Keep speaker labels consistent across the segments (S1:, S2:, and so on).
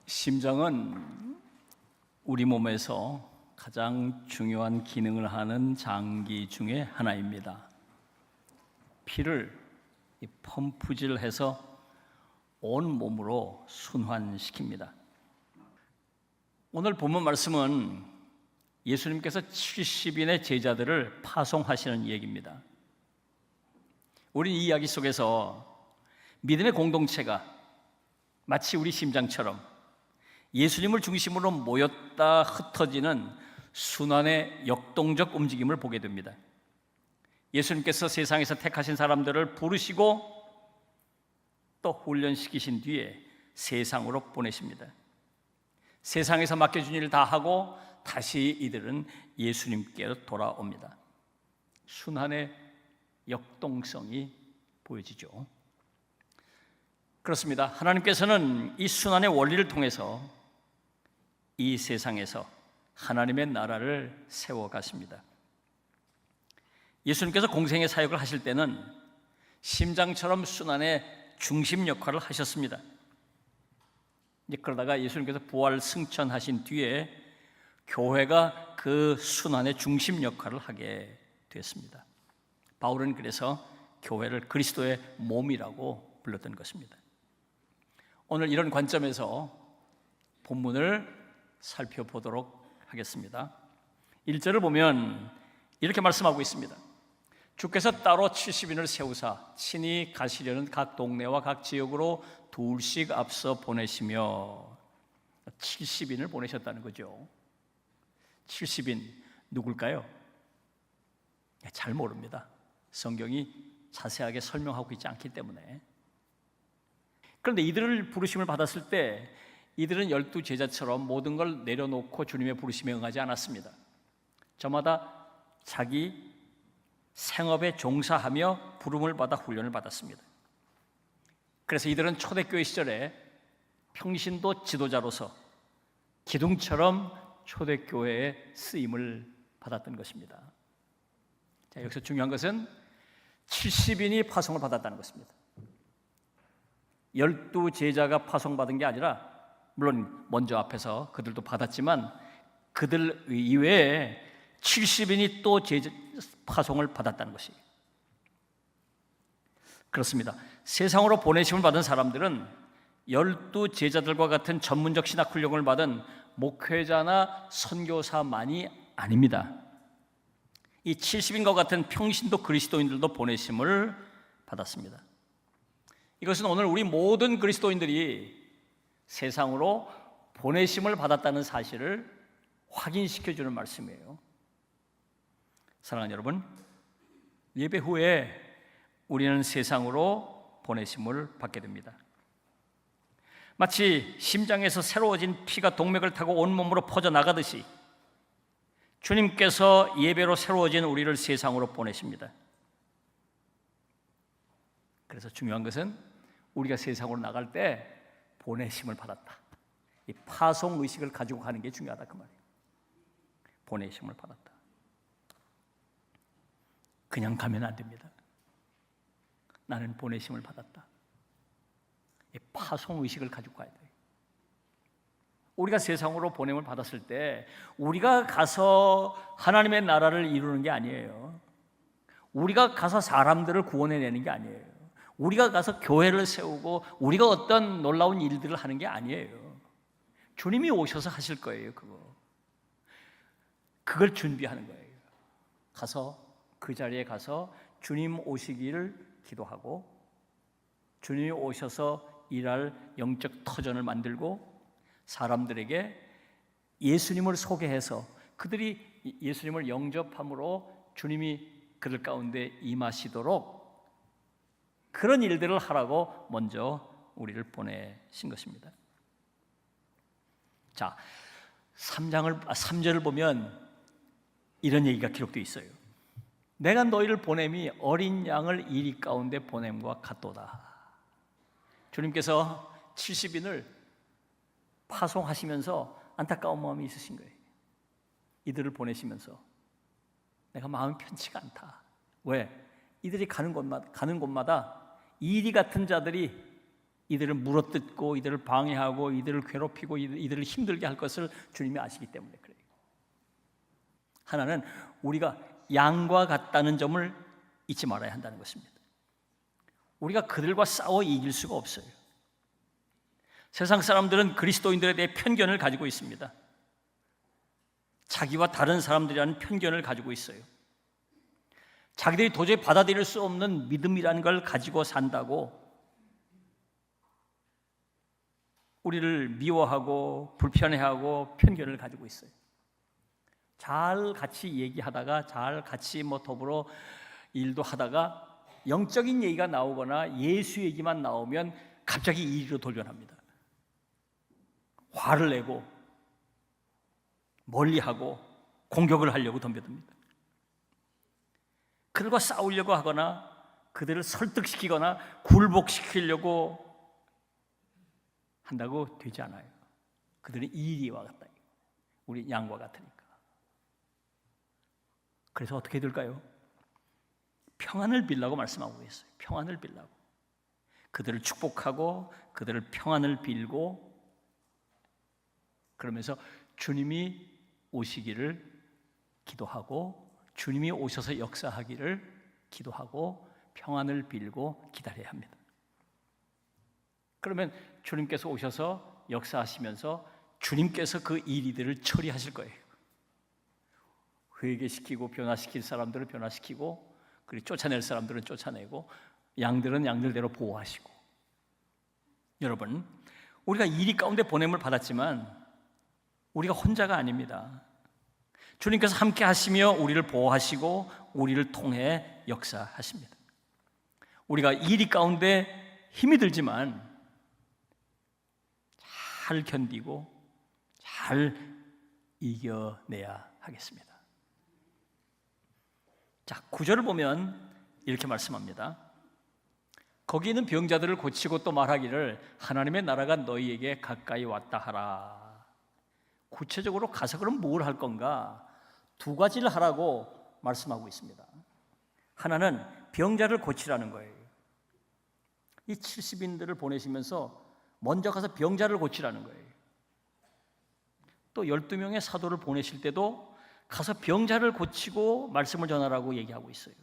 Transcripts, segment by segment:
S1: 심장은 우리 몸에서 가장 중요한 기능을 하는 장기 중에 하나입니다. 피를 펌프질해서 온 몸으로 순환시킵니다. 오늘 본문 말씀은 예수님께서 70인의 제자들을 파송하시는 얘기입니다. 우리 이 이야기 속에서 믿음의 공동체가 마치 우리 심장처럼 예수님을 중심으로 모였다 흩어지는 순환의 역동적 움직임을 보게 됩니다. 예수님께서 세상에서 택하신 사람들을 부르시고 또 훈련시키신 뒤에 세상으로 보내십니다. 세상에서 맡겨준 일을 다 하고 다시 이들은 예수님께로 돌아옵니다. 순환의 역동성이 보여지죠. 그렇습니다. 하나님께서는 이 순환의 원리를 통해서 이 세상에서 하나님의 나라를 세워가십니다. 예수님께서 공생의 사역을 하실 때는 심장처럼 순환의 중심 역할을 하셨습니다. 그러다가 예수님께서 부활 승천하신 뒤에 교회가 그 순환의 중심 역할을 하게 됐습니다. 바울은 그래서 교회를 그리스도의 몸이라고 불렀던 것입니다. 오늘 이런 관점에서 본문을 살펴보도록 하겠습니다. 1절을 보면 이렇게 말씀하고 있습니다. 주께서 따로 70인을 세우사 친히 가시려는 각 동네와 각 지역으로 둘씩 앞서 보내시며 70인을 보내셨다는 거죠. 70인 누굴까요? 잘 모릅니다. 성경이 자세하게 설명하고 있지 않기 때문에. 그런데 이들을 부르심을 받았을 때 이들은 12제자처럼 모든 걸 내려놓고 주님의 부르심에 응하지 않았습니다. 저마다 자기 생업에 종사하며 부름을 받아 훈련을 받았습니다. 그래서 이들은 초대교회 시절에 평신도 지도자로서 기둥처럼 초대교회의 쓰임을 받았던 것입니다. 자, 여기서 중요한 것은 70인이 파송을 받았다는 것입니다. 12제자가 파송받은 게 아니라 물론 먼저 앞에서 그들도 받았지만 그들 이외에 70인이 또 파송을 받았다는 것이 그렇습니다. 세상으로 보내심을 받은 사람들은 12제자들과 같은 전문적 신학 훈련을 받은 목회자나 선교사만이 아닙니다. 이 70인과 같은 평신도 그리스도인들도 보내심을 받았습니다. 이것은 오늘 우리 모든 그리스도인들이 세상으로 보내심을 받았다는 사실을 확인시켜주는 말씀이에요. 사랑하는 여러분, 예배 후에 우리는 세상으로 보내심을 받게 됩니다. 마치 심장에서 새로워진 피가 동맥을 타고 온몸으로 퍼져나가듯이 주님께서 예배로 새로워진 우리를 세상으로 보내십니다. 그래서 중요한 것은 우리가 세상으로 나갈 때 보내심을 받았다. 이 파송 의식을 가지고 가는 게 중요하다 그 말이에요. 보내심을 받았다. 그냥 가면 안 됩니다. 나는 보내심을 받았다. 이 파송 의식을 가지고 가야 돼요. 우리가 세상으로 보냄을 받았을 때 우리가 가서 하나님의 나라를 이루는 게 아니에요. 우리가 가서 사람들을 구원해내는 게 아니에요. 우리가 가서 교회를 세우고 우리가 어떤 놀라운 일들을 하는 게 아니에요. 주님이 오셔서 하실 거예요. 그걸 준비하는 거예요. 가서 그 자리에 가서 주님 오시기를 기도하고 주님이 오셔서 일할 영적 터전을 만들고 사람들에게 예수님을 소개해서 그들이 예수님을 영접함으로 주님이 그들 가운데 임하시도록 그런 일들을 하라고 먼저 우리를 보내신 것입니다. 자, 3절을 보면 이런 얘기가 기록되어 있어요. 내가 너희를 보냄이 어린 양을 이리 가운데 보냄과 같도다. 주님께서 70인을 파송하시면서 안타까운 마음이 있으신 거예요. 이들을 보내시면서 내가 마음이 편치가 않다. 왜? 이들이 가는 곳마다 이리 같은 자들이 이들을 물어뜯고 이들을 방해하고 이들을 괴롭히고 이들을 힘들게 할 것을 주님이 아시기 때문에 그래요. 하나는 우리가 양과 같다는 점을 잊지 말아야 한다는 것입니다. 우리가 그들과 싸워 이길 수가 없어요. 세상 사람들은 그리스도인들에 대해 편견을 가지고 있습니다. 자기와 다른 사람들이라는 편견을 가지고 있어요. 자기들이 도저히 받아들일 수 없는 믿음이라는 걸 가지고 산다고 우리를 미워하고 불편해하고 편견을 가지고 있어요. 잘 같이 얘기하다가 잘 같이 더불어 일도 하다가 영적인 얘기가 나오거나 예수 얘기만 나오면 갑자기 이리로 돌변합니다. 화를 내고 멀리하고 공격을 하려고 덤벼듭니다. 그들과 싸우려고 하거나 그들을 설득시키거나 굴복시키려고 한다고 되지 않아요. 그들은 이리와 같다. 우리 양과 같으니까. 그래서 어떻게 될까요? 평안을 빌라고 말씀하고 있어요. 평안을 빌라고. 그들을 축복하고 그들을 평안을 빌고 그러면서 주님이 오시기를 기도하고 주님이 오셔서 역사하기를 기도하고 평안을 빌고 기다려야 합니다. 그러면 주님께서 오셔서 역사하시면서 주님께서 그 일들을 처리하실 거예요. 회개시키고 변화시킬 사람들을 변화시키고 그리고 쫓아낼 사람들은 쫓아내고 양들은 양들대로 보호하시고. 여러분, 우리가 이리 가운데 보냄을 받았지만 우리가 혼자가 아닙니다. 주님께서 함께 하시며 우리를 보호하시고 우리를 통해 역사하십니다. 우리가 이리 가운데 힘이 들지만 잘 견디고 잘 이겨내야 하겠습니다. 자, 9절을 보면 이렇게 말씀합니다. 거기 있는 병자들을 고치고 또 말하기를 하나님의 나라가 너희에게 가까이 왔다 하라. 구체적으로 가서 그럼 뭘 할 건가? 두 가지를 하라고 말씀하고 있습니다. 하나는 병자를 고치라는 거예요. 이 70인들을 보내시면서 먼저 가서 병자를 고치라는 거예요. 또 12명의 사도를 보내실 때도 가서 병자를 고치고 말씀을 전하라고 얘기하고 있어요.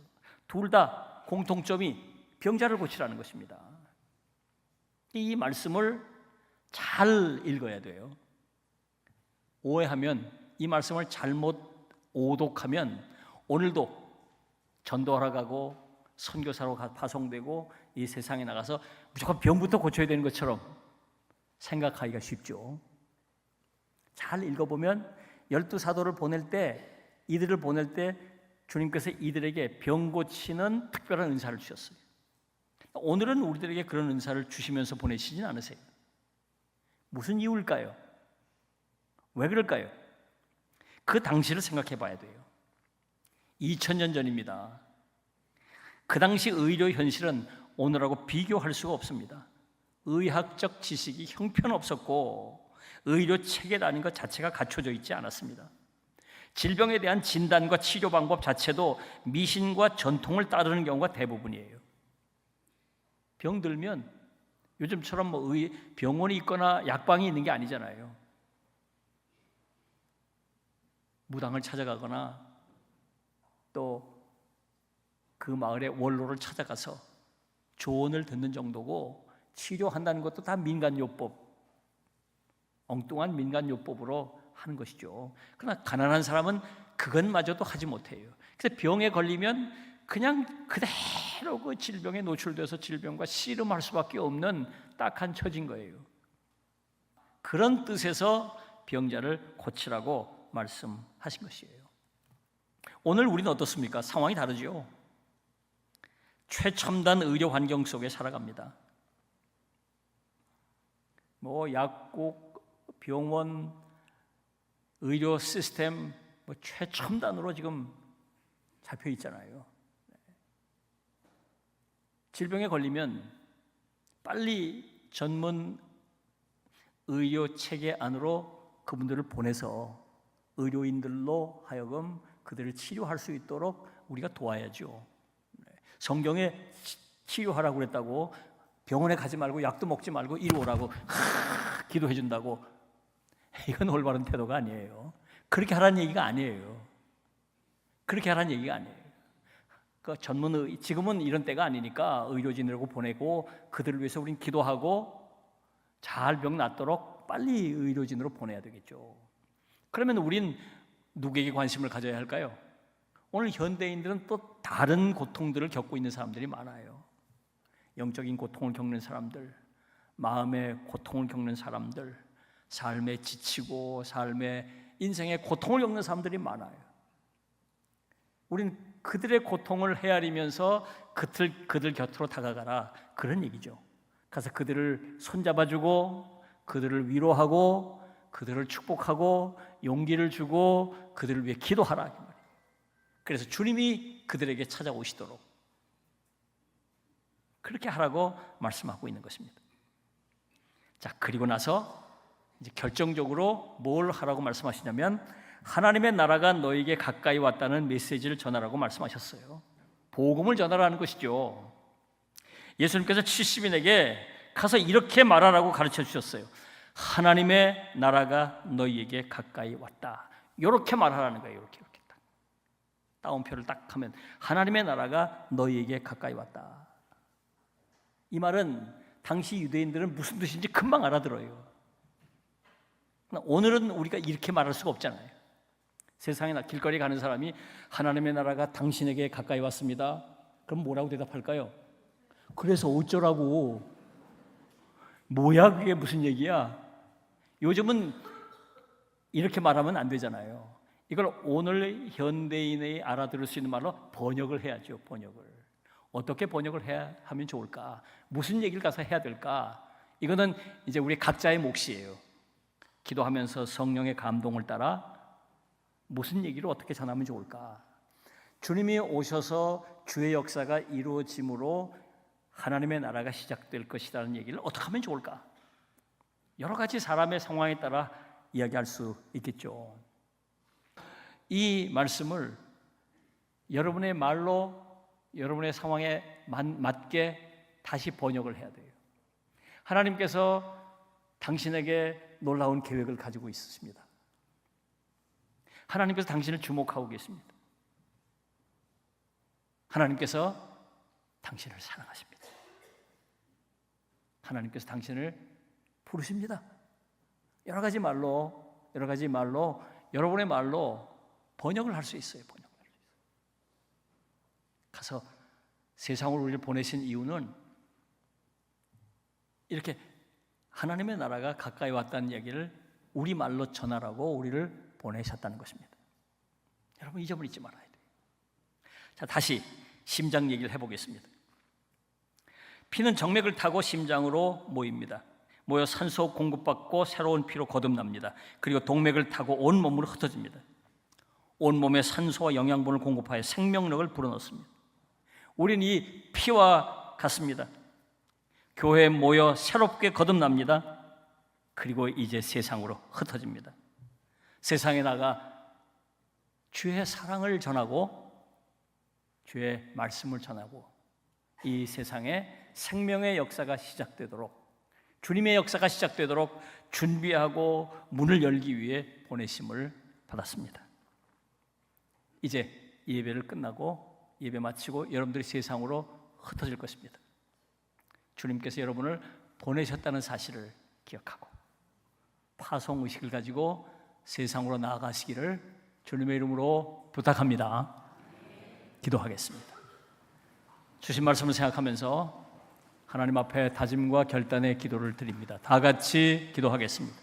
S1: 둘 다 공통점이 병자를 고치라는 것입니다. 이 말씀을 잘 읽어야 돼요. 오해하면, 이 말씀을 잘못 오독하면 오늘도 전도하러 가고 선교사로 파송되고 이 세상에 나가서 무조건 병부터 고쳐야 되는 것처럼 생각하기가 쉽죠. 잘 읽어보면 12사도를 보낼 때, 이들을 보낼 때 주님께서 이들에게 병 고치는 특별한 은사를 주셨어요. 오늘은 우리들에게 그런 은사를 주시면서 보내시진 않으세요. 무슨 이유일까요? 왜 그럴까요? 그 당시를 생각해 봐야 돼요. 2000년 전입니다. 그 당시 의료 현실은 오늘하고 비교할 수가 없습니다. 의학적 지식이 형편없었고 의료 체계라는 것 자체가 갖춰져 있지 않았습니다. 질병에 대한 진단과 치료 방법 자체도 미신과 전통을 따르는 경우가 대부분이에요. 병들면 요즘처럼 병원이 있거나 약방이 있는 게 아니잖아요. 무당을 찾아가거나 또 그 마을의 원로를 찾아가서 조언을 듣는 정도고, 치료한다는 것도 다 민간요법, 엉뚱한 민간요법으로 하는 것이죠. 그러나 가난한 사람은 그것마저도 하지 못해요. 그래서 병에 걸리면 그냥 그대로 그 질병에 노출돼서 질병과 씨름할 수밖에 없는 딱한 처진 거예요. 그런 뜻에서 병자를 고치라고 말씀하신 것이에요. 오늘 우리는 어떻습니까? 상황이 다르죠. 최첨단 의료 환경 속에 살아갑니다. 약국, 병원, 의료 시스템 최첨단으로 지금 잡혀 있잖아요. 질병에 걸리면 빨리 전문 의료 체계 안으로 그분들을 보내서 의료인들로 하여금 그들을 치료할 수 있도록 우리가 도와야죠. 성경에 치료하라고 그랬다고 병원에 가지 말고 약도 먹지 말고 이리 오라고 기도해 준다고. 이건 올바른 태도가 아니에요. 그렇게 하라는 얘기가 아니에요. 그렇게 하라는 얘기가 아니에요. 그 전문 지금은 이런 때가 아니니까 의료진이라고 보내고 그들을 위해서 우린 기도하고 잘 병 낫도록 빨리 의료진으로 보내야 되겠죠. 그러면 우린 누구에게 관심을 가져야 할까요? 오늘 현대인들은 또 다른 고통들을 겪고 있는 사람들이 많아요. 영적인 고통을 겪는 사람들, 마음의 고통을 겪는 사람들, 삶에 지치고 삶의 인생의 고통을 겪는 사람들이 많아요. 우린 그들의 고통을 헤아리면서 그들 곁으로 다가가라, 그런 얘기죠. 가서 그들을 손잡아주고 그들을 위로하고 그들을 축복하고 용기를 주고 그들을 위해 기도하라. 그래서 주님이 그들에게 찾아오시도록 그렇게 하라고 말씀하고 있는 것입니다. 자, 그리고 나서 이제 결정적으로 뭘 하라고 말씀하시냐면 하나님의 나라가 너에게 가까이 왔다는 메시지를 전하라고 말씀하셨어요. 복음을 전하라는 것이죠. 예수님께서 70인에게 가서 이렇게 말하라고 가르쳐 주셨어요. 하나님의 나라가 너희에게 가까이 왔다. 이렇게 말하라는 거예요. 이렇게 딱. 따옴표를 딱 하면 하나님의 나라가 너희에게 가까이 왔다. 이 말은 당시 유대인들은 무슨 뜻인지 금방 알아들어요. 오늘은 우리가 이렇게 말할 수가 없잖아요. 세상에 길거리 가는 사람이 하나님의 나라가 당신에게 가까이 왔습니다. 그럼 뭐라고 대답할까요? 그래서 어쩌라고? 뭐야 그게 무슨 얘기야? 요즘은 이렇게 말하면 안 되잖아요. 이걸 오늘 현대인이 알아들을 수 있는 말로 번역을 해야죠. 번역을. 어떻게 번역을 해야 하면 좋을까? 무슨 얘기를 가서 해야 될까? 이거는 이제 우리 각자의 몫이에요. 기도하면서 성령의 감동을 따라 무슨 얘기를 어떻게 전하면 좋을까? 주님이 오셔서 주의 역사가 이루어짐으로 하나님의 나라가 시작될 것이라는 얘기를 어떻게 하면 좋을까? 여러 가지 사람의 상황에 따라 이야기할 수 있겠죠. 이 말씀을 여러분의 말로 여러분의 상황에 맞게 다시 번역을 해야 돼요. 하나님께서 당신에게 놀라운 계획을 가지고 있으십니다. 하나님께서 당신을 주목하고 계십니다. 하나님께서 당신을 사랑하십니다. 하나님께서 당신을 부르십니다. 여러 가지 말로 여러분의 말로 번역을 할 수 있어요. 번역을 할 수 있어요. 가서 세상으로 우리를 보내신 이유는 이렇게 하나님의 나라가 가까이 왔다는 얘기를 우리 말로 전하라고 우리를 보내셨다는 것입니다. 여러분 이 점을 잊지 말아야 돼요. 자, 다시 심장 얘기를 해보겠습니다. 피는 정맥을 타고 심장으로 모입니다. 모여 산소 공급받고 새로운 피로 거듭납니다. 그리고 동맥을 타고 온 몸으로 흩어집니다. 온 몸에 산소와 영양분을 공급하여 생명력을 불어넣습니다. 우린 이 피와 같습니다. 교회에 모여 새롭게 거듭납니다. 그리고 이제 세상으로 흩어집니다. 세상에 나가 주의 사랑을 전하고 주의 말씀을 전하고 이 세상에 생명의 역사가 시작되도록, 주님의 역사가 시작되도록 준비하고 문을 열기 위해 보내심을 받았습니다. 이제 예배를 끝나고 예배 마치고 여러분들이 세상으로 흩어질 것입니다. 주님께서 여러분을 보내셨다는 사실을 기억하고 파송의식을 가지고 세상으로 나아가시기를 주님의 이름으로 부탁합니다. 기도하겠습니다. 주신 말씀을 생각하면서 하나님 앞에 다짐과 결단의 기도를 드립니다. 다 같이 기도하겠습니다.